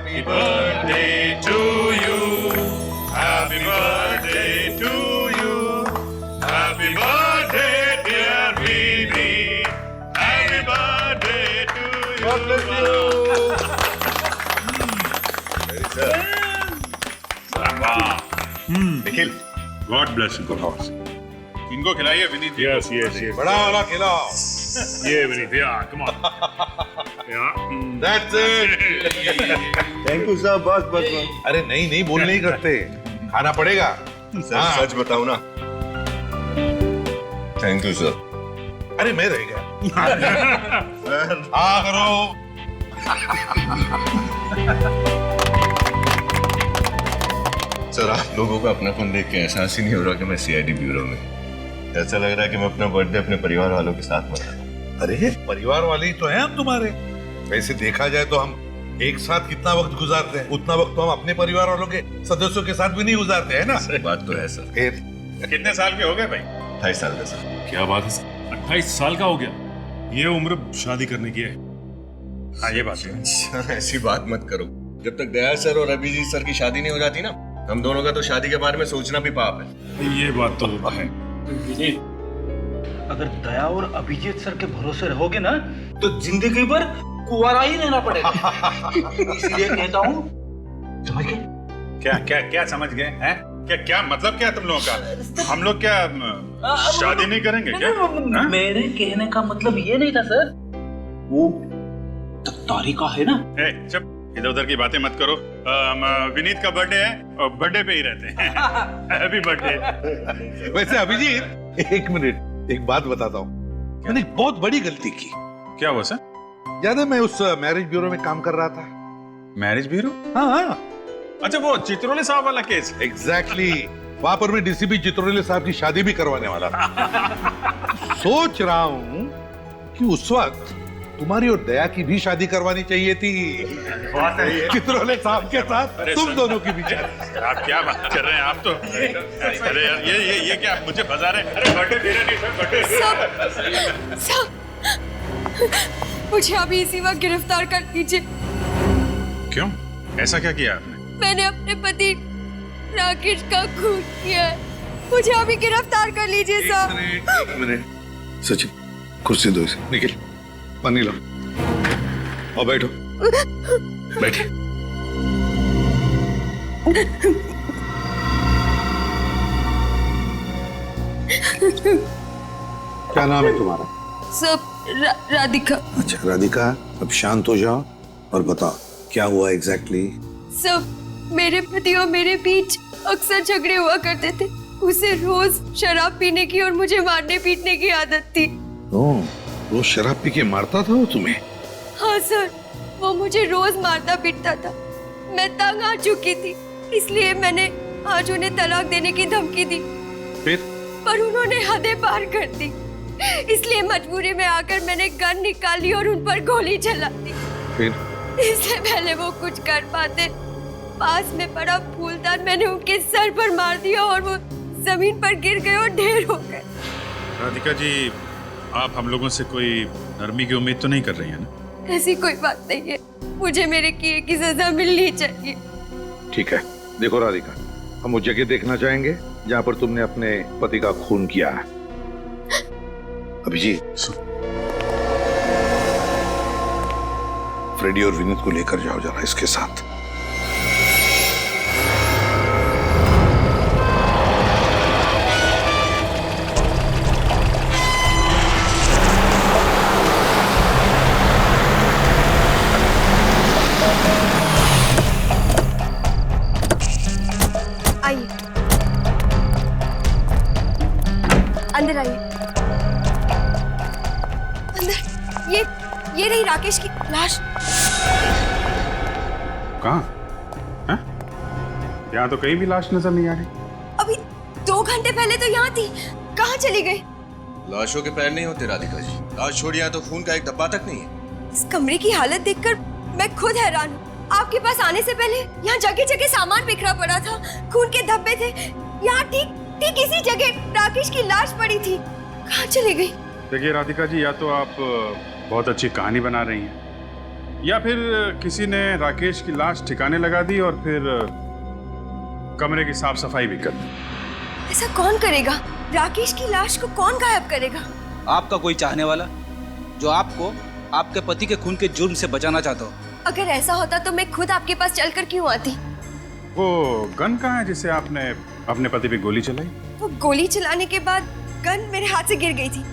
Happy birthday to you. Happy birthday to you. Happy birthday, dear Vini. Happy birthday to you. God bless you. Nikhil, God bless you. Good house. इनको खिलाइए Vineet. Yes, yes, yes. बड़ा वाला खिलाओ। Yeah, Vinny. Yeah, come on. Yeah. That's it. Thank you sir, बस बस बस। अरे नहीं नहीं बोल नहीं करते, खाना पड़ेगा। सर सच बताऊं ना, थैंक यू सर। अरे मैं रह गया। हाँ करो। सर आप लोगों का अपनापन देख के एहसास ही नहीं हो रहा कि मैं सीआईडी ब्यूरो में। ऐसा लग रहा है कि मैं अपना बर्थडे अपने परिवार वालों के साथ मना रहा हूं। अरे परिवार वाले ही तो हैं हम तुम्हारे। वैसे देखा जाए तो हम एक साथ कितना वक्त गुजारते हैं, उतना वक्त तो हम अपने परिवार वालों के सदस्यों के साथ भी नहीं गुजारते हैं ना। बात तो है सर। फिर कितने साल के हो गए भाई? 28 साल का सर। क्या बात है? 28 साल का हो गया? ये उम्र शादी करने की है। हाँ ये बात है। सर ऐसी बात मत करो। जब तक दयाल सर और अभिजीत सर की शादी नहीं हो जाती ना, हम दोनों का तो शादी के बारे में सोचना भी पाप है। ये बात तो है। अगर दया और अभिजीत सर के भरोसे रहोगे ना तो जिंदगी भर कुंवारा ही रहना पड़ेगा। इसलिए कहता हूँ, समझ गए? क्या क्या क्या समझ गए हैं? क्या क्या मतलब क्या तुम लोगों का? हम लोग क्या शादी नहीं करेंगे क्या? मेरे कहने का मतलब ये नहीं था सर। वो तारिका है ना? चुप, इधर उधर की बातें मत करो। विनीत का बर्थडे है और बर्थडे पे ही रहते हैं। Happy birthday. वैसे अभिजीत, एक मिनट, एक बात बताता हूँ। मैंने एक बहुत बड़ी गलती की। क्या हुआ सर? याद है मैं उस मैरिज ब्यूरो में काम कर रहा था। Marriage bureau? हाँ हाँ अच्छा वो चित्रोले साहब वाला केस। एग्जैक्टली वहां पर मैं डीसीपी चित्रोले साहब की शादी भी करवाने वाला था। सोच रहा हूँ कि उस वक्त तुम्हारी और दया की भी शादी करवानी चाहिए थी चित्रोले साहब के साथ, तुम दोनों की भी शादी। आप क्या बात कर रहे हैं? आप तो अरे यार ये क्या मुझे बजा रहे हैं? अरे बर्थडे मेरा नहीं सर, बर्थडे सब मुझे अभी इसी वक्त गिरफ्तार कर लीजिए। क्यों? ऐसा क्या किया आपने? मैंने अपने पति राकेश का खून किया है। मुझे अभी गिरफ्तार कर लीजिए साहब। एक मिनट सचिन, कुर्सी दो इसे। निखिल पानी लो और बैठो। बैठे। क्या नाम है तुम्हारा? सब राधिका। अच्छा राधिका, अब शांत हो जाओ और बताओ क्या हुआ एग्जैक्टली? सब मेरे पति और मेरे बीच अक्सर झगड़े हुआ करते थे। उसे रोज शराब पीने की और मुझे मारने पीटने की आदत थी। ओह, रोज शराब पी के मारता था वो तुम्हें? हाँ सर, वो मुझे रोज मारता पीटता था। मैं तंग आ चुकी थी, इसलिए मैंने आज उन्हें तलाक देने की धमकी दी। फिर? पर उन्होंने हदें पार कर दी, इसलिए मजबूरी में आकर मैंने गन निकाली और उन पर गोली चला दी। फिर? इससे पहले वो कुछ कर पाते, पास में पड़ा फूलदान मैंने उनके सर पर मार दिया और वो जमीन पर गिर गए और ढेर हो गए। राधिका जी, आप हम लोगों से कोई नरमी की उम्मीद तो नहीं कर रही हैं ना? ऐसी कोई बात नहीं है, मुझे मेरे किए की सजा मिलनी चाहिए। ठीक है, देखो राधिका, हम वो जगह देखना चाहेंगे जहाँ पर तुमने अपने पति का खून किया है। अभिजीत, फ्रेडी और विनीत को लेकर जाओ जरा इसके साथ। आइए, अंदर आइए। अंदर, ये रही राकेश की लाश। कहाँ? हैं? यहाँ तो कहीं भी लाश नजर नहीं आ रही। अभी 2 घंटे पहले तो यहाँ थी, कहाँ चली गई? लाशों के पैर नहीं होते राधिका जी, लाश छोड़िए तो खून का एक धब्बा तक नहीं है। इस कमरे की हालत देखकर मैं खुद हैरान हूँ। आपके पास आने से पहले यहाँ जगह जगह सामान बिखरा पड़ा था, खून के धब्बे थे। यहाँ ठीक इसी जगह राकेश की लाश पड़ी थी। कहाँ चली गई? देखिए राधिका जी, या तो आप बहुत अच्छी कहानी बना रही हैं या फिर किसी ने राकेश की लाश ठिकाने लगा दी और फिर कमरे की साफ सफाई भी कर दी। ऐसा कौन करेगा? राकेश की लाश को कौन गायब करेगा? आपका कोई चाहने वाला जो आपको आपके पति के खून के जुर्म से बचाना चाहता हो। अगर ऐसा होता तो मैं खुद आपके पास चलकर क्यों आती? वो गन कहाँ है जिसे आपने अपने पति पे गोली चलाई? वो गोली चलाने के बाद गन मेरे हाथ से गिर गई थी,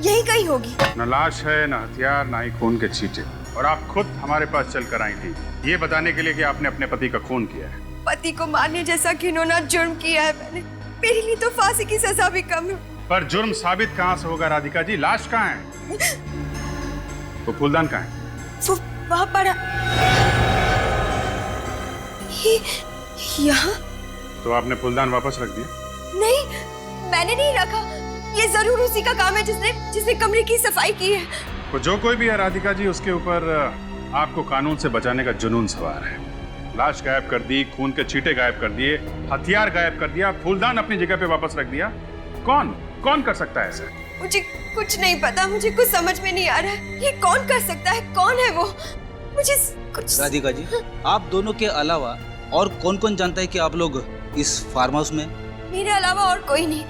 यही कहीं होगी। न लाश है, न हथियार, न ही खून के छींटे। और आप खुद हमारे पास चलकर आई थी ये बताने के लिए कि आपने अपने पति का खून किया है। पति को मारने जैसा घिनौना जुर्म किया है मैंने। मेरे लिए तो फांसी की सजा भी कम है। पर जुर्म साबित कहाँ से होगा राधिका जी? लाश कहाँ है? वो फूलदान कहाँ है? वो वहाँ पड़ा। ये यहाँ? तो आपने फूलदान वापस रख दिया? नहीं, मैंने नहीं रखा। ये जरूर उसी का काम है जिसने कमरे की सफाई की है। तो जो कोई भी है राधिका जी, उसके ऊपर आपको कानून से बचाने का जुनून सवार है। लाश गायब कर दी, खून के छींटे गायब कर दिए, हथियार गायब कर दिया, फूलदान अपनी जगह पे वापस रख दिया। कौन कर सकता है ऐसा? मुझे कुछ नहीं पता, मुझे कुछ समझ में नहीं आ रहा है। ये कौन कर सकता है? कौन है वो? मुझे कुछ। राधिका जी, आप दोनों के अलावा और कौन जानता है कि आप लोग इस फार्म हाउस में? मेरे अलावा और कोई नहीं।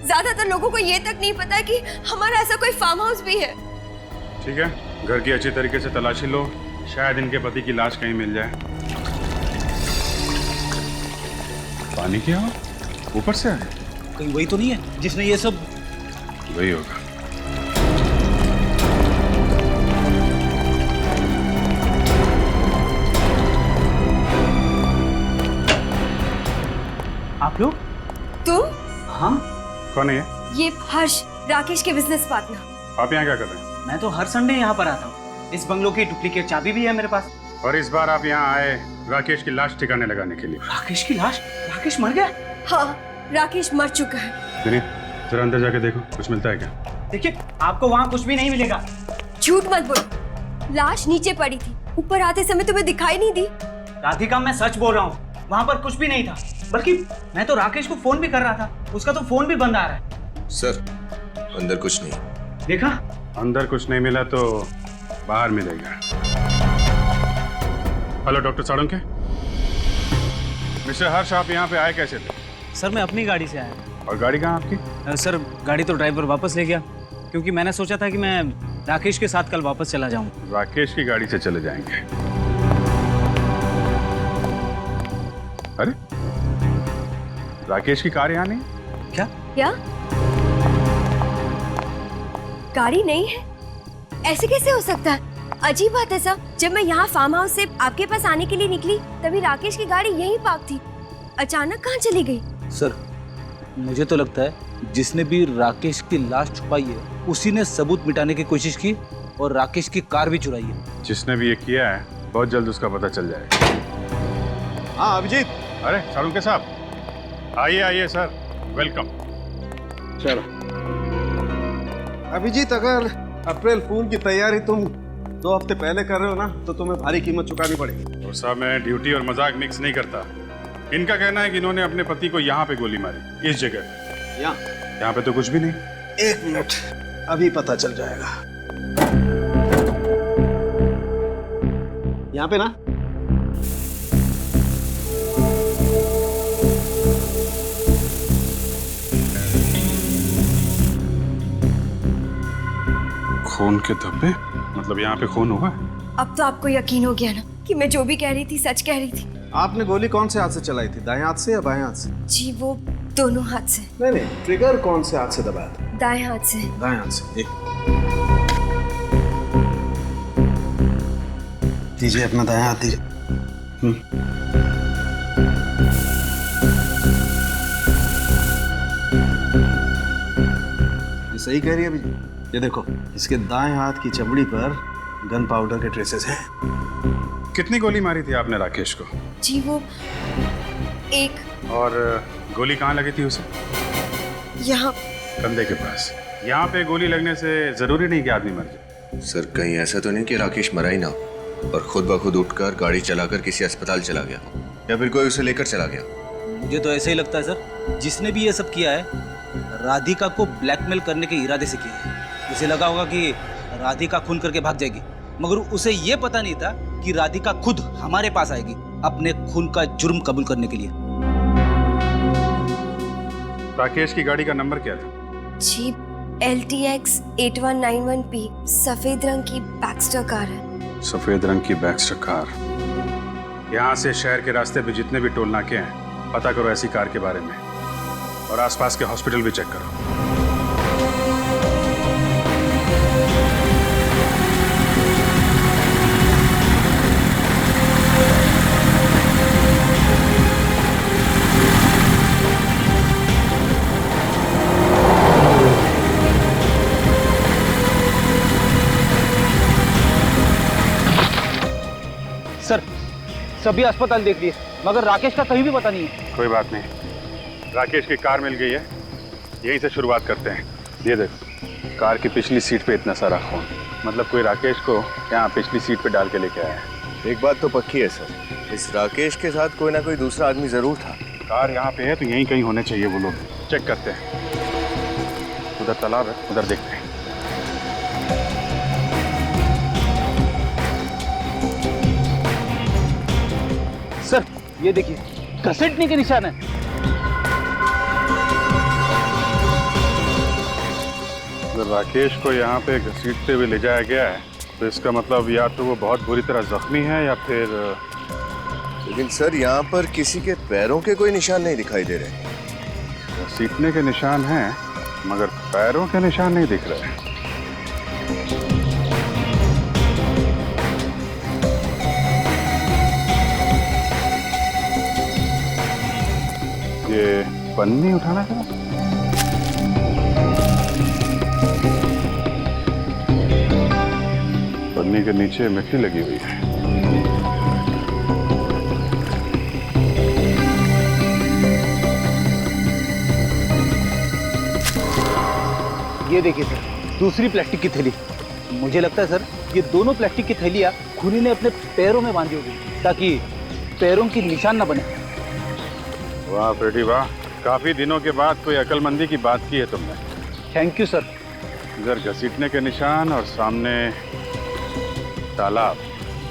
ज्यादातर लोगों को ये तक नहीं पता कि हमारा ऐसा कोई फार्म हाउस भी है। ठीक है, घर की अच्छी तरीके से तलाशी लो, शायद इनके पति की लाश कहीं मिल जाए। पानी क्या हो? ऊपर से आए? कहीं वही तो नहीं है जिसने ये सब? वही होगा। आप लोग? तुम? हाँ, कौन है ये? ये हर्ष, राकेश के बिजनेस पार्टनर। आप यहाँ क्या कर रहे हैं? मैं तो हर संडे यहाँ पर आता हूँ। इस बंगलो की डुप्लीकेट चाबी भी है मेरे पास। और इस बार आप यहाँ आए राकेश की लाश ठिकाने लगाने के लिए। राकेश की लाश? राकेश मर गया? हाँ, राकेश मर चुका है। विनीत, जरा अंदर जाके देखो, कुछ मिलता है क्या? देखिए, आपको वहाँ कुछ भी नहीं मिलेगा। झूठ मत बोलो, लाश नीचे पड़ी थी। ऊपर आते समय तुम्हें दिखाई नहीं दी? राधिका, मैं सच बोल रहा हूँ, वहाँ पर कुछ भी नहीं था। बल्कि मैं तो राकेश को फोन भी कर रहा था, उसका तो फोन भी बंद आ रहा है। सर, अंदर कुछ नहीं। देखा? अंदर कुछ नहीं मिला तो बाहर मिलेगा। Hello doctor Salunke. मिस्टर हर्ष, आप यहाँ पे आए कैसे थे? सर, मैं अपनी गाड़ी से आया। और गाड़ी कहाँ आपकी? सर, गाड़ी तो ड्राइवर वापस ले गया, क्योंकि मैंने सोचा था कि मैं राकेश के साथ कल वापस चला जाऊँ। राकेश की गाड़ी से चले जाएंगे? अरे, राकेश की कार यहाँ नहीं? क्या? गाड़ी नहीं है? ऐसे कैसे हो सकता है? अजीब बात है सब। जब मैं यहाँ फार्म हाउस से आपके पास आने के लिए निकली तभी राकेश की गाड़ी यहीं पार्क थी। अचानक कहाँ चली गई? सर, मुझे तो लगता है जिसने भी राकेश की लाश छुपाई है उसी ने सबूत मिटाने की कोशिश की और राकेश की कार भी चुराई है। जिसने भी ये किया है बहुत जल्द उसका पता चल जाएगा। हाँ अभिजीत। अरे साळुंके साहब, आइए सर, वेलकम। चलो अभिजीत, अगर अप्रैल फूल की तैयारी तुम 2 हफ्ते पहले कर रहे हो ना तो तुम्हें भारी कीमत चुकानी पड़ेगी। और साहब, मैं ड्यूटी और मजाक मिक्स नहीं करता। इनका कहना है कि इन्होंने अपने पति को यहाँ पे गोली मारी, इस जगह। यहाँ पे तो कुछ भी नहीं। 1 मिनट, अभी पता चल जाएगा। यहाँ पे ना खून के धब्बे? मतलब यहाँ पे खून हुआ? अब तो आपको यकीन हो गया ना कि मैं जो भी कह रही थी सच कह रही थी। आपने गोली कौन से हाथ से चलाई थी, दाएं हाथ से या बाएं हाथ से? जी, वो दोनों हाथ से। नहीं, ट्रिगर कौन से हाथ से दबाया था? दाएं हाथ से। दाएं हाथ से। एक दीजिए, अपना दाएं हाथ दीजिए। ये सही कह रही है अभी। ये देखो, इसके दाएं हाथ की चमड़ी पर गन पाउडर के ट्रेसेस हैं। कितनी गोली मारी थी आपने राकेश को? जी, वो एक। और गोली कहाँ लगी थी उसे? यहाँ। कंधे के पास। यहाँ पे गोली लगने से जरूरी नहीं कि आदमी मर जाए। सर, कहीं ऐसा तो नहीं कि राकेश मरा ही ना और खुद ब खुद उठकर गाड़ी चलाकर किसी अस्पताल चला गया, या फिर कोई उसे लेकर चला गया? मुझे तो ऐसा ही लगता है सर, जिसने भी ये सब किया है राधिका को ब्लैकमेल करने के इरादे से किया है। उसे लगा होगा कि राधिका खून करके भाग जाएगी मगर उसे ये पता नहीं था कि राधिका खुद हमारे पास आएगी अपने खून का जुर्म कबूल करने के लिए। राकेश की गाड़ी का नंबर क्या था? जी LTX 8191P, सफेद रंग की बैक्स्टर कार है। सफेद रंग की बैक्स्टर कार। यहाँ से शहर के रास्ते पे जितने भी टोल नाके हैं पता करो ऐसी कार के बारे में, और आसपास के हॉस्पिटल भी चेक करो। सर सभी अस्पताल देख लिए मगर राकेश का कहीं भी पता नहीं है। कोई बात नहीं, राकेश की कार मिल गई है, यहीं से शुरुआत करते हैं। ये देखो, कार की पिछली सीट पे इतना सारा खून, मतलब कोई राकेश को यहाँ पिछली सीट पे डाल के लेके आया है। एक बात तो पक्की है सर, इस राकेश के साथ कोई ना कोई दूसरा आदमी जरूर था। कार यहाँ पे है तो यहीं कहीं होने चाहिए वो लोग। चेक करते हैं। उधर तालाब है, उधर देखते हैं। सर ये देखिए, घसीटने के निशान है। अगर राकेश को यहाँ पे घसीटते हुए ले जाया गया है तो इसका मतलब या तो वो बहुत बुरी तरह जख्मी है या फिर लेकिन सर यहाँ पर किसी के पैरों के कोई निशान नहीं दिखाई दे रहे। घसीटने के निशान हैं मगर पैरों के निशान नहीं दिख रहे। ये पन्नी उठाना था। पन्नी के नीचे मिट्टी लगी हुई है। ये देखिए सर, दूसरी प्लास्टिक की थैली। मुझे लगता है सर ये दोनों प्लास्टिक की थैलियाँ खूनी ने अपने पैरों में बांधी होगी ताकि पैरों की निशान न बने। वाह बेटी वाह, काफी दिनों के बाद कोई अकलमंदी की बात की है तुमने। Thank you sir. इधर घसीटने के निशान और सामने तालाब।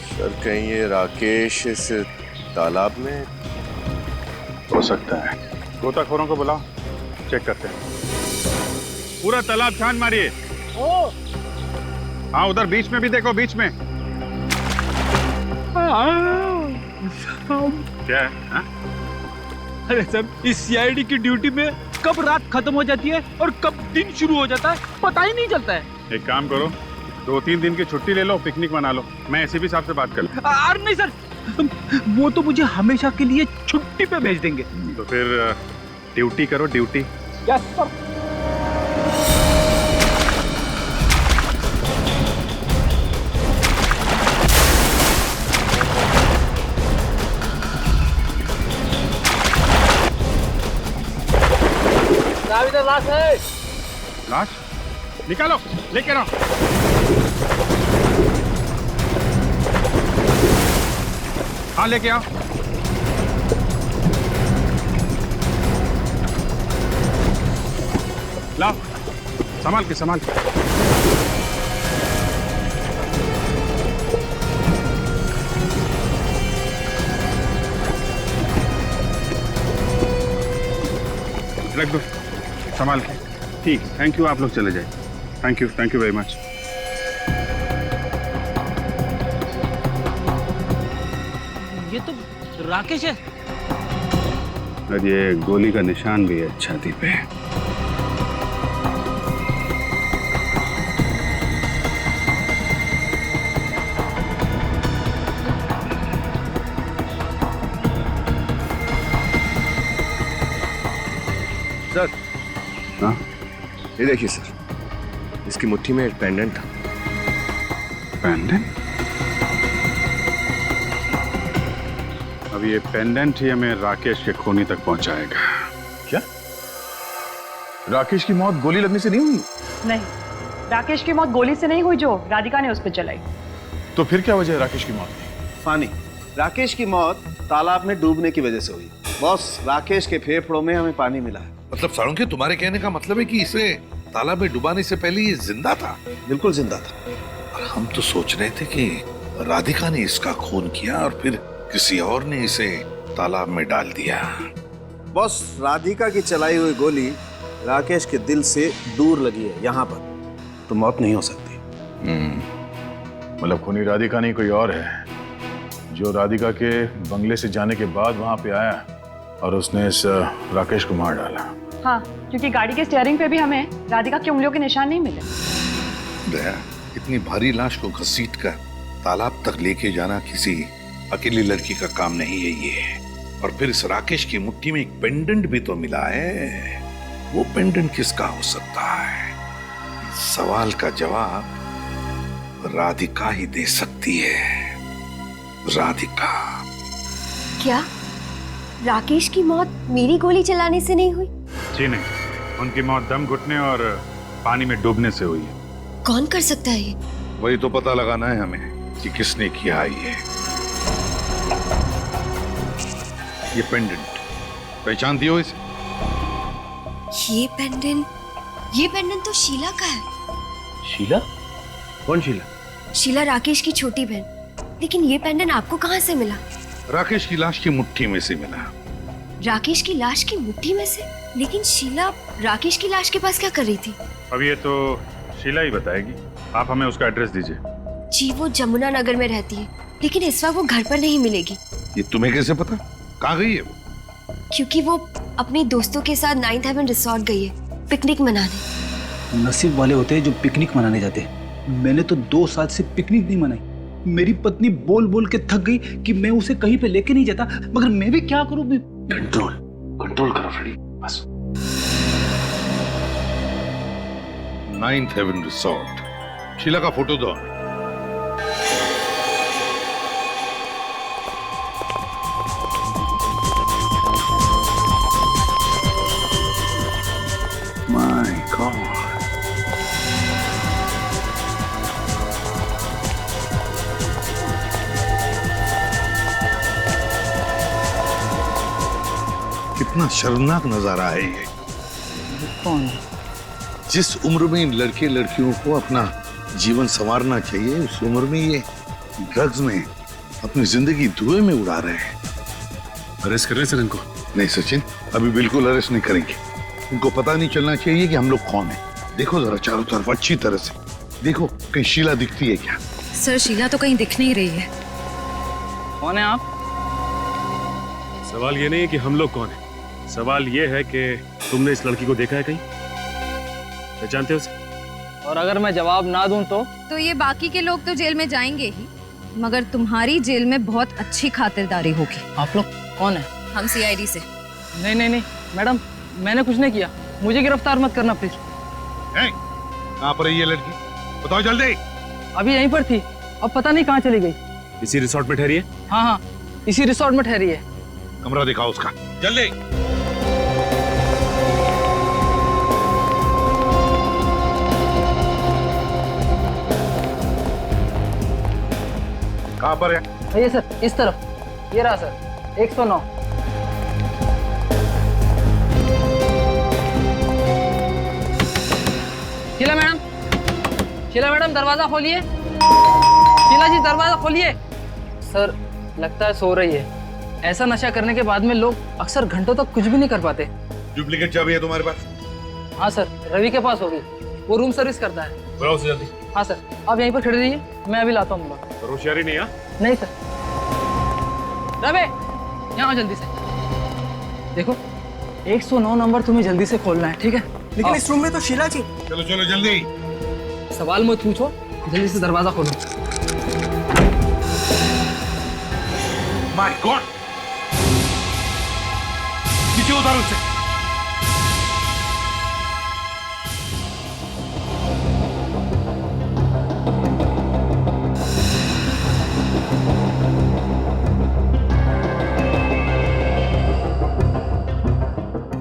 सर कहीं ये राकेश इस तालाब में हो सकता है। गोताखोरों को बुलाओ, चेक करते हैं। पूरा तालाब छान मारिए। हाँ उधर बीच में भी देखो, बीच में। क्या है? हाँ? अरे सर, इस सीआईडी की ड्यूटी में कब रात खत्म हो जाती है और कब दिन शुरू हो जाता है पता ही नहीं चलता है। एक काम करो, 2-3 दिन की छुट्टी ले लो, पिकनिक मना लो। मैं एसीपी साहब से बात कर लूं। अरे नहीं सर, वो तो मुझे हमेशा के लिए छुट्टी पे भेज देंगे। तो फिर ड्यूटी करो, ड्यूटी। Yes sir. इधर लाश है। लाश निकालो, लेके आओ। हाँ लेके आओ। लाओ, संभाल के संभाल के। रख दो संभाल के। ठीक, थैंक यू। आप लोग चले जाए। Thank you very much. ये तो राकेश है। और ये गोली का निशान भी है छाती पे। सर हाँ ये देखिए सर, इसकी मुट्ठी में एक पेंडेंट था। पेंडेंट? अब ये पेंडेंट ही हमें राकेश के खूनी तक पहुंचाएगा। क्या राकेश की मौत गोली लगने से नहीं हुई? नहीं, राकेश की मौत गोली से नहीं हुई जो राधिका ने उस पर चलाई। तो फिर क्या वजह है राकेश की मौत की? फानी, राकेश की मौत तालाब में डूबने की वजह से हुई। बॉस, राकेश के फेफड़ों में हमें पानी मिला है। मतलब साळुंखे, तुम्हारे कहने का मतलब है कि इसे तालाब में डुबाने से पहले ये जिंदा था? बिल्कुल जिंदा था। हम तो सोच रहे थे कि राधिका ने इसका खून किया और फिर किसी और ने इसे तालाब में डाल दिया। बॉस, राधिका की चलाई हुई गोली राकेश के दिल से दूर लगी है, यहाँ पर, तो मौत नहीं हो सकती। मतलब खूनी राधिका नहीं कोई और है जो राधिका के बंगले से जाने के बाद वहां पे आया और उसने इस राकेश को मार डाला। हाँ, क्योंकि गाड़ी के स्टीयरिंग पे भी हमें राधिका की उंगलियों के निशान नहीं मिले। दया, इतनी भारी लाश को घसीटकर तालाब तक लेके जाना किसी अकेली लड़की का काम नहीं है ये। और फिर इस राकेश की मुट्ठी में एक पेंडेंट भी तो मिला है। वो पेंडेंट किसका हो सकता है? सवाल का जवाब राधिका ही दे सकती है। राधिका। क्या राकेश की मौत मेरी गोली चलाने से नहीं हुई? जी नहीं, उनकी मौत दम घुटने और पानी में डूबने से हुई है। कौन कर सकता है ये? वही तो पता लगाना है हमें कि किसने किया ये पेंडेंट पहचानती हो इसे? ये पेंडेंट तो शीला का है। शीला? कौन शीला? शीला राकेश की छोटी बहन। लेकिन ये पेंडेंट आपको कहाँ से मिला? राकेश की लाश की मुट्ठी में से मिला। राकेश की लाश की मुट्ठी में से? लेकिन शीला राकेश की लाश के पास क्या कर रही थी? अब ये तो शीला ही बताएगी। आप हमें उसका एड्रेस दीजिए। जी, वो जमुना नगर में रहती है, लेकिन इस वक्त वो घर पर नहीं मिलेगी। ये तुम्हें कैसे पता? कहाँ गई है वो? क्योंकि वो अपने दोस्तों के साथ 9th हेवन रिसोर्ट गई है पिकनिक मनाने। नसीब वाले होते हैं जो पिकनिक मनाने जाते हैं। मैंने तो 2 साल से पिकनिक नहीं मनाई। मेरी पत्नी बोल बोल के थक गई कि मैं उसे कहीं पे लेके नहीं जाता, मगर मैं भी क्या करूं? कंट्रोल करो फ्रेडी, बस। 9th heaven resort. शीला का फोटो दो। माय गॉड, कितना शर्मनाक नजारा है ये। कौन? जिस उम्र में इन लड़के लड़कियों को अपना जीवन संवारना चाहिए, उस उम्र में ये ड्रग्स में अपनी जिंदगी धुएं में उड़ा रहे हैं। अरेस्ट कर रहे सर इनको? नहीं सचिन, अभी बिल्कुल अरेस्ट नहीं करेंगे। उनको पता नहीं चलना चाहिए कि हम लोग कौन है। देखो जरा चारों तरफ अच्छी तरह से देखो, कहीं शीला दिखती है क्या? सर, शीला तो कहीं दिख नहीं रही है। कौन है आप? सवाल ये नहीं है कि हम लोग कौन है, सवाल ये है कि तुमने इस लड़की को देखा है कहीं? पहचानते हो उसे? और अगर मैं जवाब ना दूं तो ये बाकी के लोग तो जेल में जाएंगे ही, मगर तुम्हारी जेल में बहुत अच्छी खातिरदारी होगी। आप लोग कौन है? हम CID से। नहीं मैडम, मैंने कुछ नहीं किया। मुझे गिरफ्तार मत करना प्लीज। कहाँ पर है ये लड़की? बताओ जल्दी। अभी यहीं पर थी, अब पता नहीं कहाँ चली गई। इसी रिसोर्ट में ठहरी है? हाँ, इसी रिसोर्ट में ठहरी है। कमरा दिखाओ उसका जल्दी। कहाँ पर है? ये सर, इस तरफ। ये रहा सर, 109। शीला मैडम दरवाजा खोलिए। शीला जी दरवाजा खोलिए। सर, लगता है सो रही है। ऐसा नशा करने के बाद में लोग अक्सर घंटों तक कुछ भी नहीं कर पाते। डुप्लीकेट चाबी है तुम्हारे पास? हाँ सर, रवि के पास होगी, वो रूम सर्विस करता है। बुलाओ उसे जल्दी। हाँ सर, आप यहीं पर खड़े रहिए, मैं अभी लाता हूँ। होशियारी नहीं है? नहीं सर। रवि, यहाँ आओ जल्दी से। देखो, 109 नंबर तुम्हें जल्दी से खोलना है, ठीक है? लेकिन इस रूम में तो शीला जी। चलो चलो जल्दी। सवाल मत पूछो, जल्दी से दरवाजा खोलो। माय गॉड, नीचे उतारो उसे।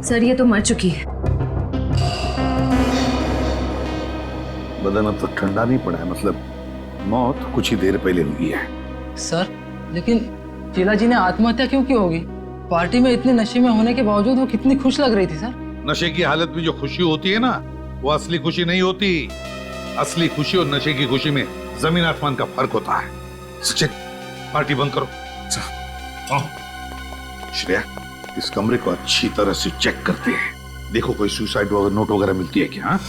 सर, ये तो मर चुकी है। बदन अब तक ठंडा नहीं पड़ा है, मतलब मौत कुछ ही देर पहले हुई है। सर, लेकिन शीला जी ने आत्महत्या क्यों की होगी? पार्टी में इतने नशे में होने के बावजूद वो कितनी खुश लग रही थी सर। नशे की हालत में जो खुशी होती है ना, वो असली खुशी नहीं होती। असली खुशी और नशे की खुशी में जमीन आसमान का फर्क होता है। सचिन, पार्टी बंद करो। श्रेया, इस कमरे को अच्छी तरह से चेक करते हैं। देखो कोई सुसाइड नोट वगैरह मिलती है क्या? हाँ?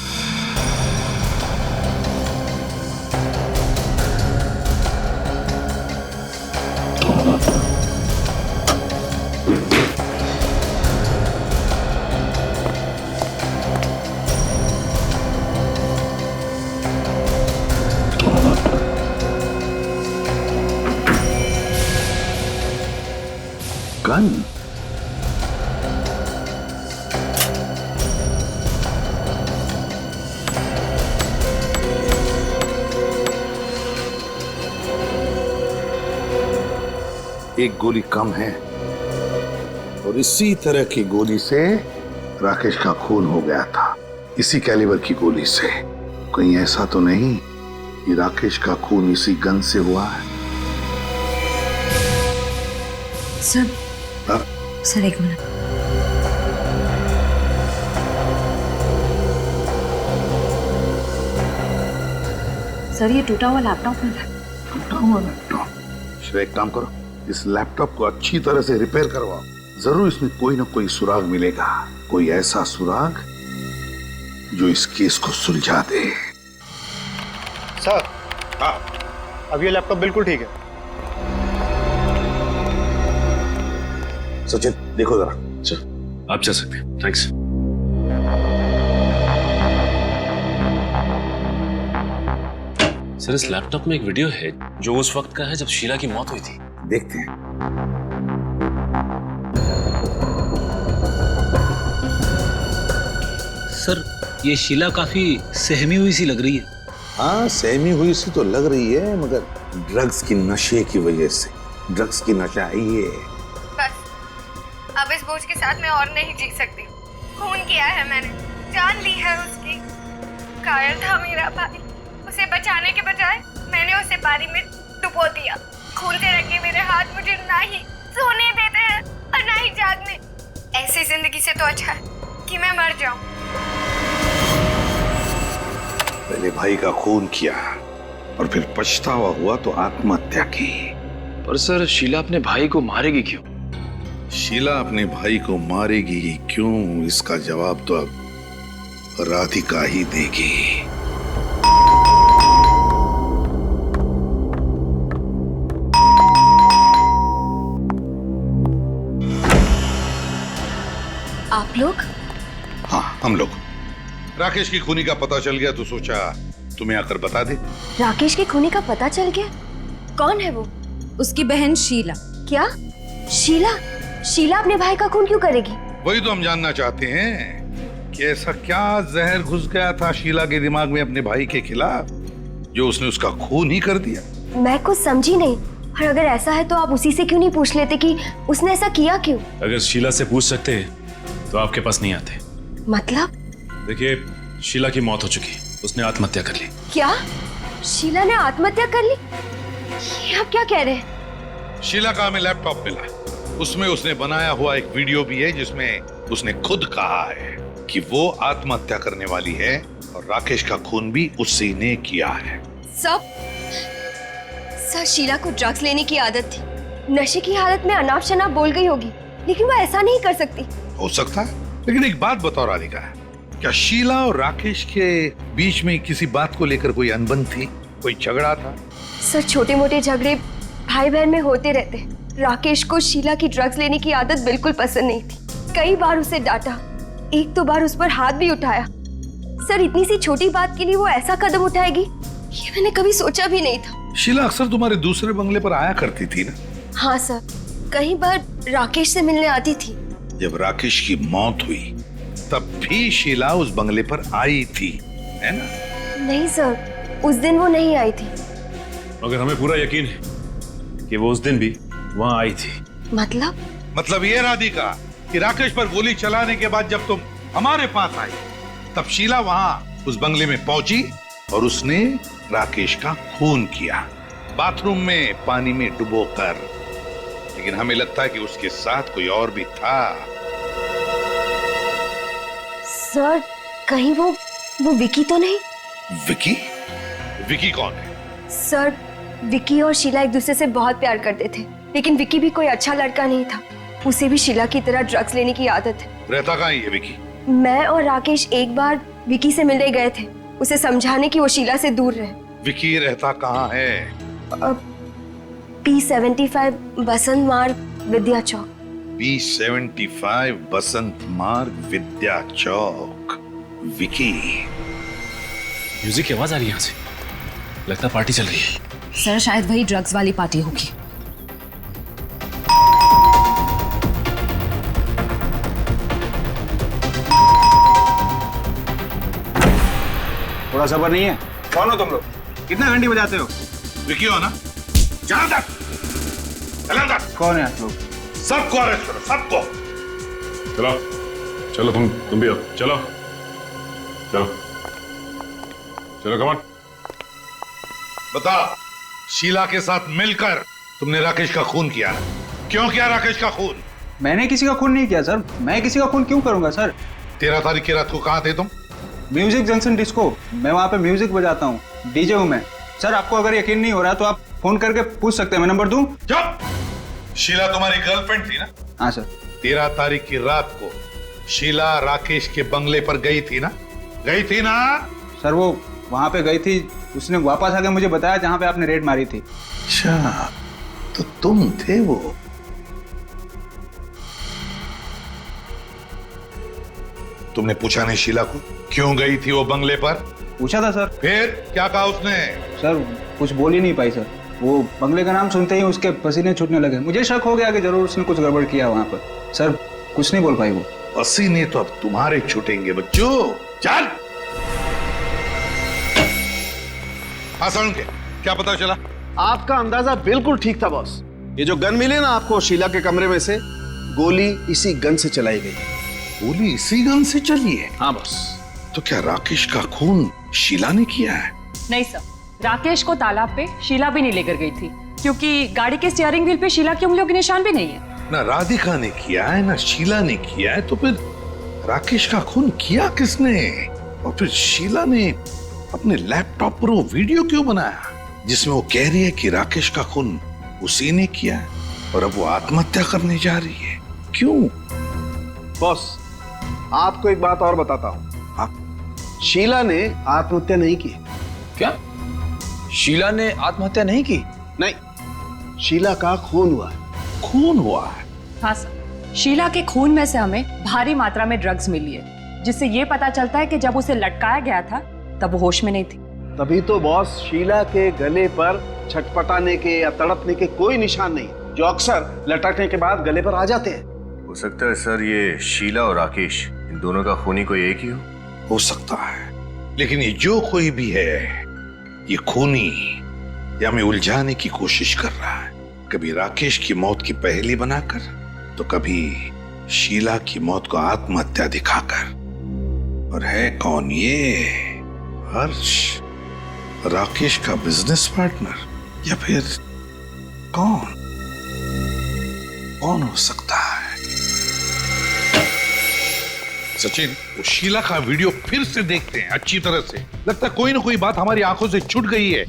गन? एक गोली कम है और इसी तरह की गोली से राकेश का खून हो गया था। इसी कैलिबर की गोली से। कहीं ऐसा तो नहीं कि राकेश का खून इसी गन से हुआ है? सर, सर एक मिनट। सर ये टूटा हुआ लैपटॉप में था। टूटा हुआ लैपटॉप? श्रेया, एक काम करो, इस लैपटॉप को अच्छी तरह से रिपेयर करवाओ। जरूर इसमें कोई ना कोई सुराग मिलेगा, कोई ऐसा सुराग जो इस केस को सुलझा दे। सर, हाँ, अब ये लैपटॉप बिल्कुल ठीक है। सचिन देखो जरा। आप जा सकते हैं, थैंक्स। सर, इस लैपटॉप में एक वीडियो है जो उस वक्त का है जब शीला की मौत हुई थी। देखते हैं। सर, ये शीला काफी सहमी हुई सी लग रही है। हाँ, सहमी हुई सी तो लग रही है, मगर ड्रग्स की नशे की वजह से। ड्रग्स की नशा है ये। बस अब इस बोझ के साथ मैं और नहीं जी सकती। खून किया है मैंने, जान ली है उसकी। घायल था मेरा भाई, उसे बचाने के बजाय मैंने उसे पानी में डुबो दिया। खून से रंगे मेरे हाथ मुझे ना ही सोने देते हैं और ना ही जागने। ऐसी जिंदगी से तो अच्छा है कि मैं मर जाऊं। पहले भाई का खून किया और फिर पछतावा हुआ तो आत्महत्या की। पर सर, शीला अपने भाई को मारेगी क्यों? शीला अपने भाई को मारेगी क्यों, इसका जवाब तो अब राधिका ही देगी। आप लोग? हाँ, हम लोग। राकेश की खूनी का पता चल गया तो सोचा तुम्हें आकर बता दे। राकेश के खूनी का पता चल गया? कौन है वो? उसकी बहन शीला। क्या? शीला? शीला अपने भाई का खून क्यों करेगी? वही तो हम जानना चाहते हैं कि ऐसा क्या जहर घुस गया था शीला के दिमाग में अपने भाई के खिलाफ जो उसने उसका खून ही कर दिया। मैं कुछ समझी नहीं। और अगर ऐसा है तो आप उसी से क्यों नहीं पूछ लेते कि उसने ऐसा किया क्यों? अगर शीला से पूछ सकते तो आपके पास नहीं आते। मतलब? देखिए, शीला की मौत हो चुकी, उसने आत्महत्या कर ली। क्या? शीला ने आत्महत्या कर ली? ये आप क्या कह रहे हैं? शीला का हमें लैपटॉप मिला, उसमें उसने बनाया हुआ एक वीडियो भी है जिसमें उसने खुद कहा है कि वो आत्महत्या करने वाली है और राकेश का खून भी उसी ने किया है। सर, शीला को ड्रग्स लेने की आदत थी। नशे की हालत में अनाप शनाप बोल गई होगी, लेकिन वो ऐसा नहीं कर सकती। हो सकता है, लेकिन एक बात बताओ राधिका, क्या शीला और राकेश के बीच में किसी बात को लेकर कोई अनबन थी, कोई झगड़ा था? सर, छोटे मोटे झगड़े भाई बहन में होते रहते। राकेश को शीला की ड्रग्स लेने की आदत बिल्कुल पसंद नहीं थी। कई बार उसे डांटा, एक दो बार उस पर हाथ भी उठाया। सर, इतनी सी छोटी बात के लिए वो ऐसा कदम उठाएगी, ये मैंने कभी सोचा भी नहीं था। शीला अक्सर तुम्हारे दूसरे बंगले पर आया करती थी ना? हाँ सर, कई बार राकेश से मिलने आती थी। जब राकेश की मौत हुई तब भी शीला उस बंगले पर आई थी, है ना? नहीं सर, उस दिन वो नहीं आई थी। मगर हमें पूरा यकीन है कि वो उस दिन भी वहां आई थी। मतलब ये राधिका कि राकेश पर गोली चलाने के बाद जब तुम हमारे पास आई तब शीला वहां उस बंगले में पहुंची और उसने राकेश का खून किया, बाथरूम में पानी में डुबोकर। लेकिन हमें लगता है कि उसके साथ कोई और भी था। सर, कहीं वो विकी तो नहीं? विकी? विकी कौन है? सर, विकी और शीला एक दूसरे से बहुत प्यार करते थे, लेकिन विकी भी कोई अच्छा लड़का नहीं था। उसे भी शीला की तरह ड्रग्स लेने की आदत है। रहता कहाँ है ये विकी? मैं और राकेश एक बार विकी से मिलने गए थे, उसे समझाने कि वो शीला से दूर रहे। विकी रहता कहाँ है? P75 बसंत मार्ग, विद्या चौक। P75 बसंत मार्ग, विद्या चौक। विकी। म्यूजिक की आवाज आ रही है यहाँ से, लगता है पार्टी चल रही है। सर शायद वही ड्रग्स वाली पार्टी होगी। थोड़ा सबर नहीं है? कौन हो तुम लोग? कितना घंटी बजाते हो? विकी हो ना? जाओ अंदर। चलो अंदर। कौन है आप लोग? सबको अरेस्ट करो, सबको। चलो चलो, तुम भी हो, चलो चलो चलो, कमान। बता, शीला के साथ मिलकर तुमने राकेश का खून किया ना? क्यों किया राकेश का खून? मैंने किसी का खून नहीं किया सर। मैं किसी का खून क्यों करूंगा सर? 13 तारीख की रात को कहाँ थे तुम? Music junction disco. मैं वहाँ पे म्यूजिक बजाता हूँ, डीजे हूँ मैं। सर आपको अगर यकीन नहीं हो रहा तो आप फोन करके पूछ सकते हैं, मैं नंबर दूं? चुप! शीला तुम्हारी गर्लफ्रेंड थी ना? हाँ सर। 13 तारीख की रात को शीला राकेश के बंगले पर गई थी ना? गई थी ना? सर वो वहाँ पे गई थी, उसने वापस आके मुझे बताया जहाँ पे आपने रेड मारी थी। अच्छा, तो तुम थे वो? तुमने पूछा नहीं शीला को क्यों गई थी वो बंगले पर? पूछा था सर। फिर क्या कहा उसने? सर कुछ बोल ही नहीं पाई सर। वो बंगले का नाम सुनते ही उसके पसीने छूटने लगे। मुझे शक हो गया कि जरूर उसने कुछ गड़बड़ किया वहाँ पर। सर कुछ नहीं बोल पाई वो। पसीने तो अब तुम्हारे छूटेंगे बच्चों। चल। हाँ साउंड के क्या पता चला? आपका अंदाजा बिल्कुल ठीक था बॉस। ये जो गन मिले ना आपको शीला के कमरे में से, गोली इसी गन से चलाई गई। गोली इसी गन से चली है? हाँ बॉस। तो क्या राकेश का खून शीला ने किया है? नहीं सर, राकेश को तालाब पे शीला भी नहीं लेकर गई थी, क्योंकि गाड़ी के स्टीयरिंग व्हील पे शीला की उंगलियों के निशान भी नहीं है। ना राधिका ने किया है ना शीला ने किया है, तो फिर राकेश का खून किया किसने? और फिर शीला ने अपने लैपटॉप पर वो वीडियो क्यों बनाया जिसमें वो कह रही है कि राकेश का खून उसी ने किया है और अब वो आत्महत्या करने जा रही है? क्यों? बॉस आपको एक बात और बताता हूँ, शीला ने आत्महत्या नहीं की। क्या? शीला ने आत्महत्या नहीं की? नहीं, शीला का खून हुआ है। खून हुआ है? हाँ सर, शीला के खून में से हमें भारी मात्रा में ड्रग्स मिली है, जिससे ये पता चलता है कि जब उसे लटकाया गया था तब वो होश में नहीं थी। तभी तो बॉस शीला के गले पर छटपटाने के या तड़पने के कोई निशान नहीं, जो अक्सर लटकने के बाद गले पर आ जाते हैं। हो सकता है सर ये शीला और राकेश, इन दोनों का खूनी कोई एक ही हो सकता है, लेकिन ये जो कोई भी है ये खूनी या हमें उलझाने की कोशिश कर रहा है, कभी राकेश की मौत की पहेली बनाकर तो कभी शीला की मौत को आत्महत्या दिखाकर। और है कौन ये? हर्ष, राकेश का बिजनेस पार्टनर, या फिर कौन हो सकता है? सचिन, वो शीला का वीडियो फिर से देखते हैं अच्छी तरह से। लगता है कोई ना कोई बात हमारी आंखों से छूट गई है,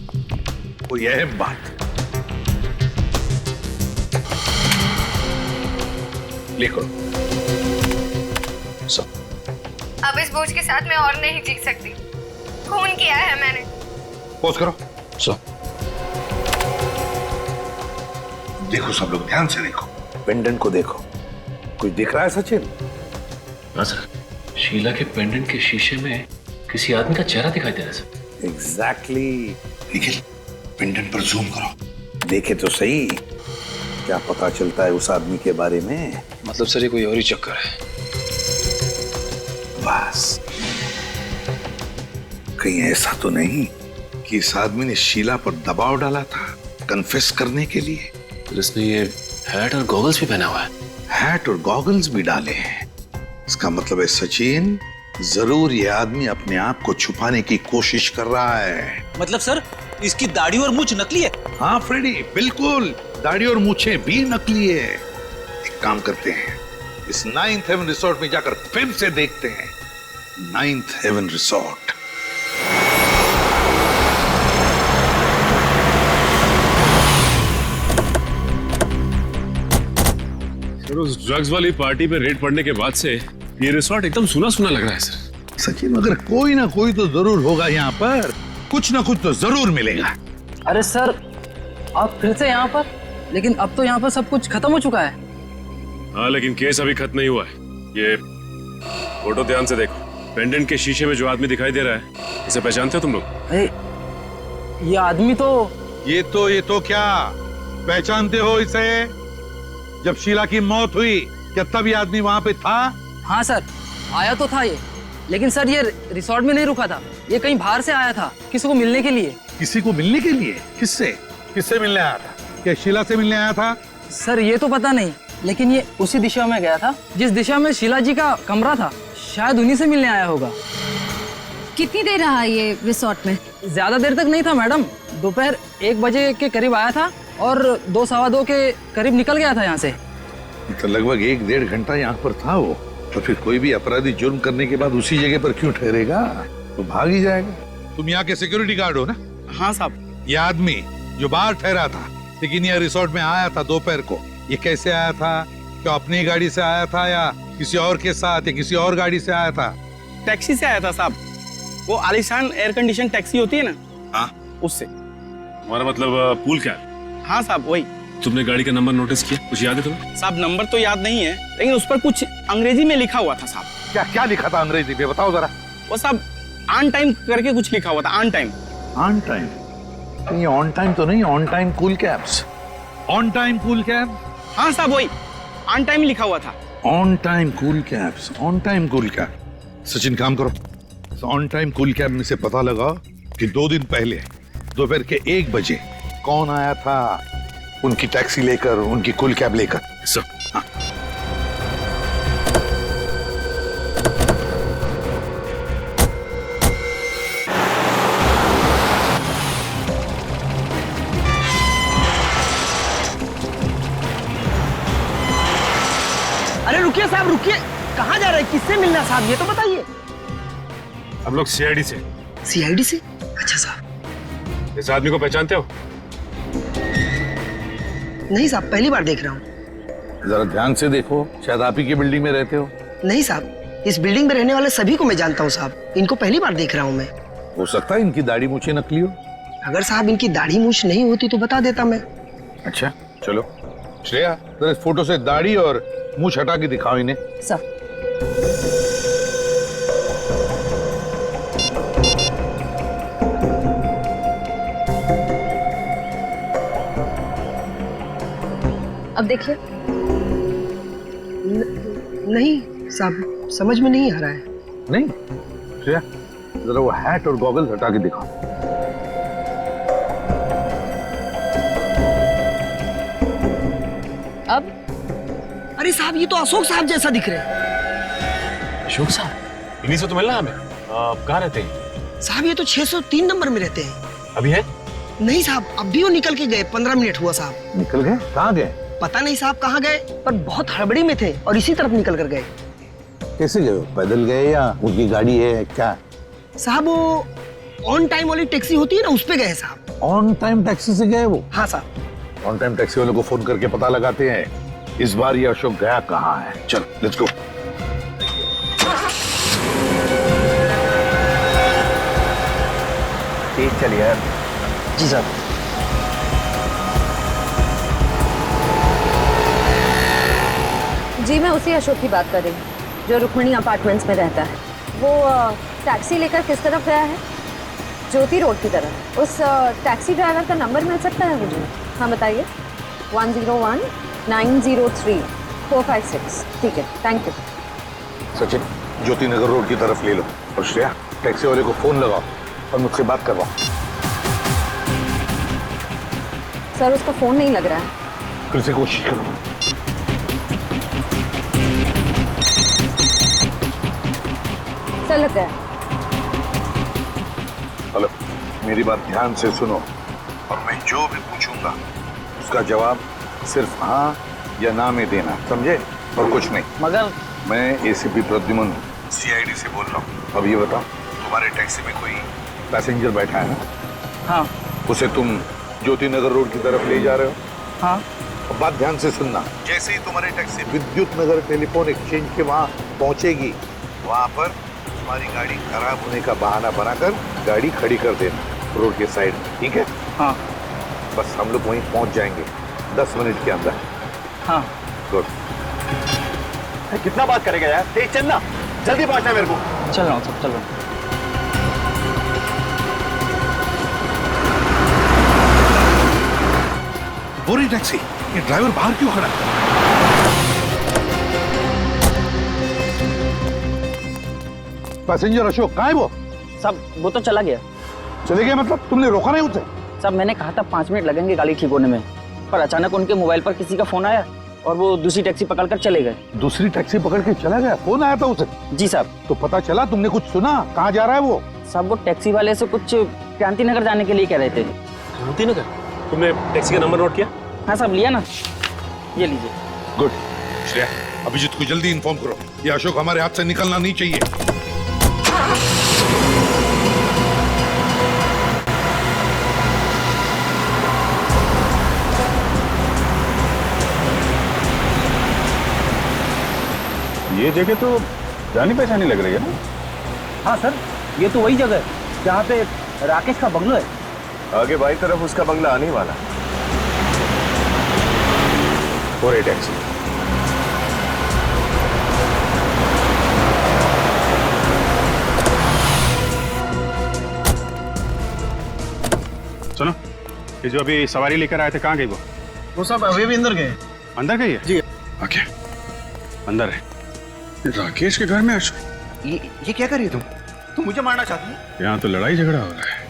कोई अहम बात। लिखो। अब इस बोझ के साथ मैं और नहीं जी सकती। खून किया है मैंने। पोज करो। देखो सब लोग ध्यान से देखो, पेंडेंट को देखो। कुछ दिख रहा है सचिन? हाँ सर, शीला के पेंडेंट के शीशे में किसी आदमी का चेहरा दिखाई दे रहा है सर। एग्जैक्टली। निखिल, पेंडेंट पर जूम करो, देखे तो सही क्या पता चलता है उस आदमी के बारे में। मतलब सर ये कोई और ही चक्कर है। बस कहीं ऐसा तो नहीं कि इस आदमी ने शीला पर दबाव डाला था कन्फेस करने के लिए? तो इसने ये हैट और गॉगल्स भी पहना हुआ है। हैट और गॉगल्स भी डाले हैं। इसका मतलब है सचिन, जरूर ये आदमी अपने आप को छुपाने की कोशिश कर रहा है। मतलब सर इसकी दाढ़ी और मूंछ नकली है? हाँ फ्रेडी, बिल्कुल, दाढ़ी और मूछें भी नकली है। एक काम करते हैं, इस 9th हेवन रिसोर्ट में जाकर फिर से देखते हैं। 9th heaven resort. उस ड्रग्स वाली पार्टी पे रेड पड़ने के बाद से ये रिसोर्ट एकदम सुना सुना लग रहा है सर। सचिन, मगर कोई ना कोई तो जरूर होगा यहाँ पर, कुछ ना कुछ तो जरूर मिलेगा। अरे सर, आप फिर से यहाँ पर? लेकिन अब तो यहाँ पर सब कुछ खत्म हो चुका है। हाँ, लेकिन केस अभी खत्म नहीं हुआ है। ये फोटो ध्यान से देखो, पेंडेंट के शीशे में जो आदमी दिखाई दे रहा है, इसे पहचानते हो तुम लोग? अरे ये आदमी तो ये तो क्या पहचानते हो इसे? जब शीला की मौत हुई क्या तब ये आदमी वहां पे था? हाँ सर, आया तो था ये, लेकिन सर ये रिसोर्ट में नहीं रुका था, ये कहीं बाहर से आया था किसी को मिलने के लिए। किसी को मिलने के लिए? किससे मिलने आया था? क्या शीला से मिलने आया था? सर ये तो पता नहीं, लेकिन ये उसी दिशा में गया था जिस दिशा में शीला जी का कमरा था, शायद उन्हीं से मिलने आया होगा। कितनी देर रहा ये रिसोर्ट में? ज्यादा देर तक नहीं था मैडम, दोपहर 1 बजे के करीब आया था और 2 सवा 2 के करीब निकल गया था यहाँ से। तो लगभग 1-1.5 घंटा यहाँ पर था वो। तो फिर कोई भी अपराधी जुर्म करने के बाद उसी जगह पर क्यों ठहरेगा? तो भाग ही जाएगा। तुम यहाँ के सिक्योरिटी गार्ड हो ना? हाँ साहब। ये आदमी जो बाहर ठहरा था लेकिन यह रिसोर्ट में आया था दोपहर को, ये कैसे आया था? क्या अपनी गाड़ी से आया था या किसी और के साथ या किसी और गाड़ी से आया था? टैक्सी से आया था साहब, वो आलीशान एयर कंडीशन टैक्सी होती है ना, हाँ उससे। हमारा मतलब पूल क्या है? हाँ साहब वही। तुमने गाड़ी का नंबर नोटिस किया? कुछ याद है तुम्हें? साहब नंबर तो याद नहीं है, लेकिन उस पर कुछ अंग्रेजी में लिखा हुआ था साहब। क्या क्या लिखा था अंग्रेजी में? बताओ जरा। वो साहब ऑन टाइम करके कुछ लिखा हुआ था, ऑन टाइम। On time? ये ऑन टाइम तो नहीं, on time cool cabs. On time cool cab? हाँ साहब वही, ऑन टाइम लिखा हुआ था। On time cool cabs, on time cool cab. Sachin काम करो, ऑन टाइम कूल कैब में से पता लगाओ कि 2 दिन पहले दोपहर के 1 बजे कौन आया था उनकी टैक्सी लेकर, उनकी कूल कैब लेकर। हाँ। अरे रुकिए साहब रुकिए, कहाँ जा रहे हैं? किससे मिलना साहब ये तो बताइए। हम लोग सीआईडी से। सीआईडी से? अच्छा साहब। इस आदमी को पहचानते हो? नहीं साहब, पहली बार देख रहा हूँ। जरा ध्यान से देखो, शायद आप ही की बिल्डिंग में रहते हो। नहीं साहब, इस बिल्डिंग में रहने वाले सभी को मैं जानता हूँ साहब, इनको पहली बार देख रहा हूँ मैं। हो सकता है इनकी दाढ़ी मूछें नकली हो। अगर साहब इनकी दाढ़ी मूछ नहीं होती तो बता देता मैं। अच्छा चलो। श्रेया, जरा इस फोटो से दाढ़ी और मूछ हटा के दिखाओ इन्हें। सर अब देखिए। नहीं साहब, समझ में नहीं आ रहा है। नहीं श्रेया, जरा वो हैट और गॉगल्स हटा के दिखाओ। अब अरे साहब ये तो अशोक साहब जैसा दिख रहे हैं। अशोक साहब? इन्हीं से तो मिलना हमें। कहाँ रहते हैं? साहब ये तो 603 नंबर में रहते हैं। अभी है? नहीं साहब, अब भी वो निकल के गए, 15 मिनट हुआ साहब। निकल गए? कहाँ गए? पता नहीं साहब कहाँ गए, पर बहुत हड़बड़ी में थे और इसी तरफ निकल कर गए। कैसे गए? पैदल गए या उनकी गाड़ी है क्या? साहब वो ऑन टाइम वाली टैक्सी होती है ना, उस पे गए साहब। ऑन टाइम टैक्सी से गए वो? हाँ साहब। ऑन टाइम टैक्सी वालों को फोन करके पता लगाते हैं इस बार ये अशोक गया कहाँ है। चल लेट्स गो। तेज चलिए यार। जी साहब। जी मैं उसी अशोक की बात कर रही हूँ जो रुक्मिणी अपार्टमेंट्स में रहता है। वो टैक्सी लेकर किस तरफ गया है? ज्योति रोड की तरफ। उस टैक्सी ड्राइवर का नंबर मिल सकता है मुझे? हाँ बताइए। 101 903 456। ठीक है, thank you. Sachin, Jyoti Nagar road की तरफ ले लो और श्रेया टैक्सी वाले को फोन लगाओ और मुझसे बात करवाओ। सर उसका फोन नहीं लग रहा है। फिर से कोशिश करो। सर लग गया। हेलो, मेरी बात ध्यान से सुनो और मैं जो भी पूछूंगा उसका जवाब सिर्फ हाँ या ना में देना, समझे? और कुछ नहीं। मगर मैं एसीपी प्रद्युमन सीआईडी से बोल रहा हूँ। अब ये बताओ, तुम्हारे टैक्सी में कोई पैसेंजर बैठा है ना? हाँ। उसे तुम ज्योति नगर रोड की तरफ ले जा रहे हो? हाँ। अब बात ध्यान से सुनना। जैसे ही तुम्हारी टैक्सी विद्युत नगर टेलीफोन एक्सचेंज के वहां पहुंचेगी, वहां पर तुम्हारी गाड़ी खराब होने का बहाना बनाकर गाड़ी खड़ी कर देना रोड के साइड में, ठीक है? हाँ बस हम लोग वहीं पहुंच जाएंगे 10 मिनट के अंदर। हाँ। गुड। कितना बात करेगा यार, तेज चलना, जल्दी पहुंचना है मेरे को। चल रहा हूँ, सब चल रहा हूँ। वो रही टैक्सी, ये ड्राइवर बाहर क्यों खड़ा है? पैसेंजर अशोक कहाँ है वो? सब वो तो चला गया। चले गए मतलब? तुमने रोका नहीं उसे? सब मैंने कहा था 5 मिनट लगेंगे गाड़ी ठीक होने में, पर अचानक उनके मोबाइल पर किसी का फोन आया और वो दूसरी टैक्सी पकड़कर चले गए। दूसरी टैक्सी पकड़ के चला गया? फोन आया था उसे? जी साहब। तो पता चला? तुमने कुछ सुना? कहाँ जा रहा है वो? साहब वो टैक्सी वाले से कुछ क्रांति नगर जाने के लिए कह रहे थे। क्रांति नगर? तुमने टैक्सी का नंबर नोट किया? हाँ साहब, लिया ना, ये लीजिए। गुड। श्रेया, अभिजीत को जल्दी इन्फॉर्म करो, ये अशोक हमारे हाथ से निकलना नहीं चाहिए। ये जगह तो जानी पहचानी लग रही है ना? हाँ सर, ये तो वही जगह है जहाँ पे राकेश का बंगलो है। आगे बाई तरफ उसका बंगला आने वाला। और ये टैक्सी सुनो, ये जो अभी सवारी लेकर आए थे कहाँ गई वो सब अभी भी अंदर गए। अंदर गई है? जी। ओके, अंदर है। राकेश के घर में अशोक? ये क्या कर रही है तुम मुझे मारना चाहती हो? यहाँ तो लड़ाई झगड़ा हो रहा है।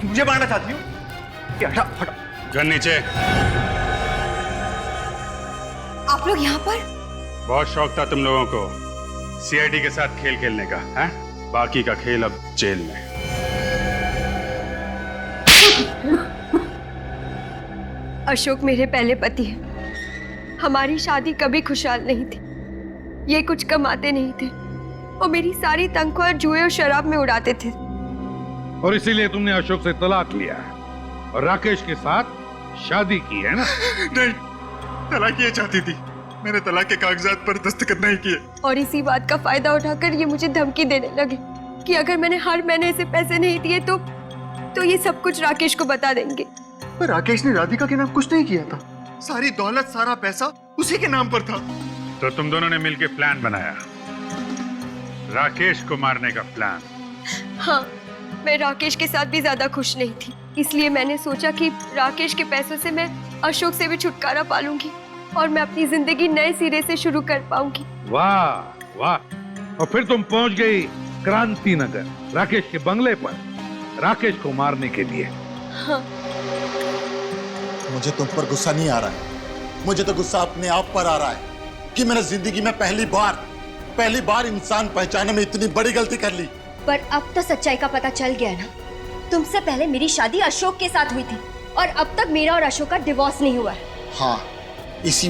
मुझे मारना चाहती हो? क्या, हटा हटा। गन नीचे। आप लोग यहाँ पर? बहुत शौक था तुम लोगों को सीआईडी के साथ खेल खेलने का, हैं? बाकी का खेल अब जेल में। अशोक मेरे पहले पति हैं। हमारी शादी कभी खुशहाल नहीं थी। ये कुछ कमाते नहीं थे और मेरी सारी तनख्वाह जुए और शराब में उड़ाते थे। और इसीलिए तुमने अशोक से तलाक लिया और राकेश के साथ शादी की है ना? नहीं, तलाक ये चाहती थी, मैंने तलाक के कागजात पर दस्तखत नहीं किए। और इसी बात का फायदा उठाकर ये मुझे धमकी देने लगे कि अगर मैंने हर महीने इसे पैसे नहीं दिए तो ये सब कुछ राकेश को बता देंगे। पर राकेश ने राधिका के नाम कुछ नहीं किया था, सारी दौलत सारा पैसा उसी के नाम पर था। तो तुम दोनों ने मिलकर प्लान बनाया, राकेश को मारने का प्लान? हाँ, मैं राकेश के साथ भी ज्यादा खुश नहीं थी, इसलिए मैंने सोचा कि राकेश के पैसों से मैं अशोक से भी छुटकारा पालूंगी और मैं अपनी जिंदगी नए सिरे से शुरू कर पाऊंगी। वाह वाह। और फिर तुम पहुंच गई क्रांति नगर, राकेश के बंगले पर, राकेश को मारने के लिए। हाँ। मुझे तुम पर गुस्सा नहीं आ रहा है, मुझे तो गुस्सा अपने आप पर आ रहा है कि मैंने जिंदगी में पहली बार इंसान पहचाने में इतनी बड़ी गलती कर ली। पर अब तो सच्चाई का पता चल गया ना। तुमसे पहले मेरी शादी अशोक के साथ हुई थी और अब तक मेरा और अशोक का डिवोर्स नहीं हुआ है। हाँ, इसी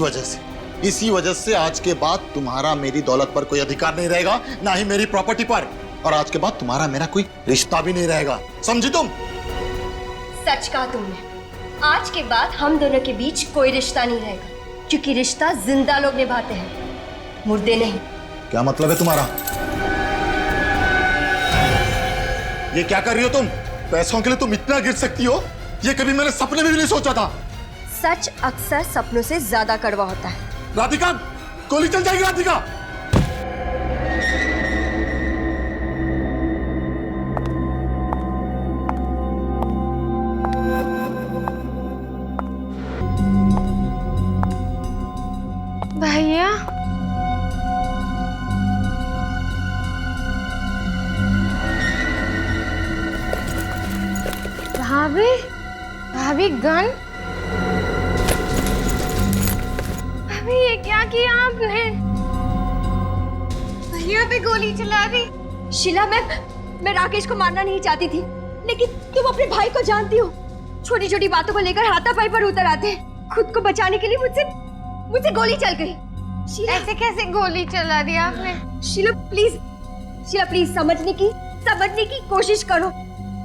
वजह से आज के बाद तुम्हारा मेरी दौलत पर कोई अधिकार नहीं रहेगा, ना ही मेरी प्रॉपर्टी पर, और आज के बाद तुम्हारा मेरा कोई रिश्ता भी नहीं रहेगा, समझी तुम? सच कहा तुमने। आज के बाद हम दोनों के बीच कोई रिश्ता नहीं रहेगा, क्योंकि रिश्ता जिंदा लोग निभाते हैं, मुर्दे नहीं। क्या मतलब है तुम्हारा? ये क्या कर रही हो तुम? पैसों के लिए तुम इतना गिर सकती हो, ये कभी मैंने सपने में भी नहीं सोचा था। सच अक्सर सपनों से ज्यादा कड़वा होता है। राधिका, गोली चल जाएगी राधिका। भैया, भाभी गन? भाभी ये क्या किया आपने? भैया पे गोली चला दी। शीला, मैं राकेश को मारना नहीं चाहती थी, लेकिन तुम अपने भाई को जानती हो, छोटी छोटी बातों को लेकर हाथापाई पर उतर आते हैं। खुद को बचाने के लिए मुझसे गोली चल गई। शीला, ऐसे कैसे गोली चला दी आपने? शीला प्लीज समझने की कोशिश करो।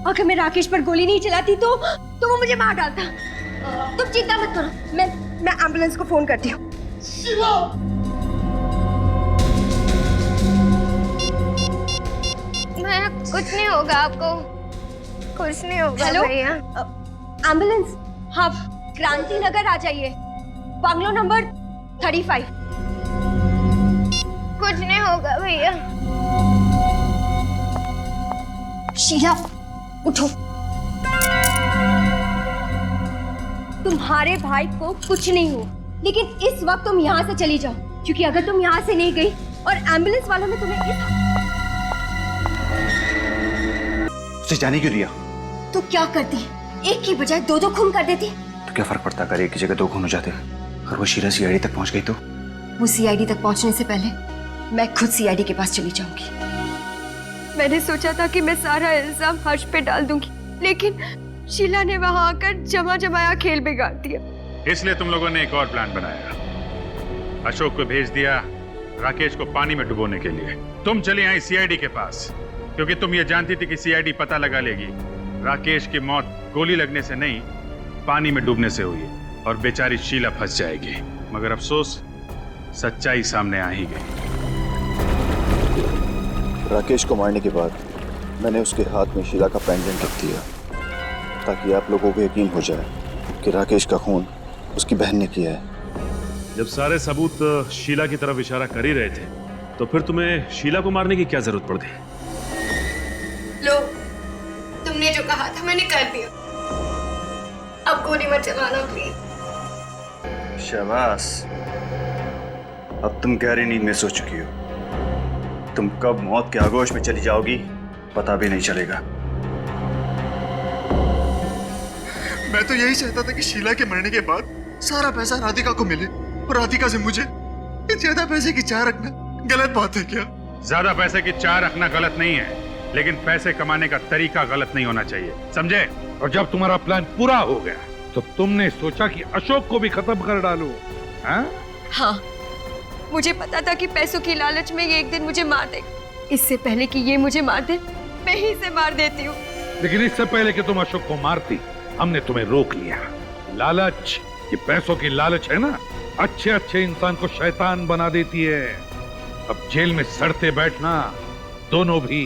अगर मैं राकेश पर गोली नहीं चलाती तो वो मुझे मार डालता। तुम चिंता मत करो, मैं एम्बुलेंस को फोन करती हूँ। कुछ नहीं होगा आपको, कुछ नहीं होगा। हेलो भैया एम्बुलेंस, हाँ क्रांति नगर आ जाइए, बंगलो नंबर 35। कुछ नहीं होगा भैया। शीला उठो, तुम्हारे भाई को कुछ नहीं हो, लेकिन इस वक्त तुम यहाँ से चली जाओ, क्योंकि अगर तुम यहाँ से नहीं गई और एम्बुलेंस वालों ने तुम्हें उसे जाने क्यों दिया? तो क्या करती? एक की बजाय दो खून कर देती। तो क्या फर्क पड़ता अगर एक की जगह 2 खून हो जाते? अगर वो शीला सीआईडी तक पहुंच गई तो? वो सीआईडी तक पहुंचने से पहले मैं खुद सीआईडी के पास चली जाऊंगी। मैंने सोचा था कि मैं सारा इल्जाम हर्ष पे डाल दूंगी, लेकिन शीला ने वहां आकर जमाया खेल बिगाड़ दिया। इसलिए तुम लोगों ने एक और प्लान बनाया। अशोक को भेज दिया राकेश को पानी में डुबोने के लिए। तुम चली आई सीआईडी के पास, क्योंकि तुम ये जानती थी कि सीआईडी पता लगा लेगी राकेश की मौत गोली लगने से नहीं, पानी में डूबने से हुई और बेचारी शीला फंस जाएगी। मगर अफसोस, सच्चाई सामने आ ही गई। राकेश को मारने के बाद मैंने उसके हाथ में शीला का पेंडेंट रख दिया, ताकि आप लोगों को यकीन हो जाए कि राकेश का खून उसकी बहन ने किया है। जब सारे सबूत शीला की तरफ इशारा कर ही रहे थे, तो फिर तुम्हें शीला को मारने की क्या जरूरत पड़ गई? लो, तुमने जो कहा था मैंने कर दिया। अब गोली मत चलाना प्लीज। शाबाश, अब तुम गहरी नींद में सो चुकी हो। तुम कब मौत के आगोश में चली जाओगी पता भी नहीं चलेगा। मैं तो यही चाहता था कि शीला के मरने के बाद सारा पैसा राधिका को मिले, और राधिका से मुझे ज्यादा पैसे की चाह रखना गलत बात है क्या? ज्यादा पैसे की चाह रखना गलत नहीं है, लेकिन पैसे कमाने का तरीका गलत नहीं होना चाहिए, समझे? और जब तुम्हारा प्लान पूरा हो गया तो तुमने सोचा कि अशोक को भी खत्म कर डालो, हाँ? हाँ, मुझे पता था कि पैसों की लालच में ये एक दिन मुझे मार देगा। इससे पहले कि ये मुझे मार दे, मैं ही इसे मार देती हूँ। लेकिन इससे पहले कि तुम अशोक को मारती, हमने तुम्हें रोक लिया। लालच, ये पैसों की लालच है ना, अच्छे इंसान को शैतान बना देती है। अब जेल में सड़ते बैठना, दोनों भी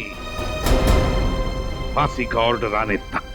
फांसी का ऑर्डर आने तक।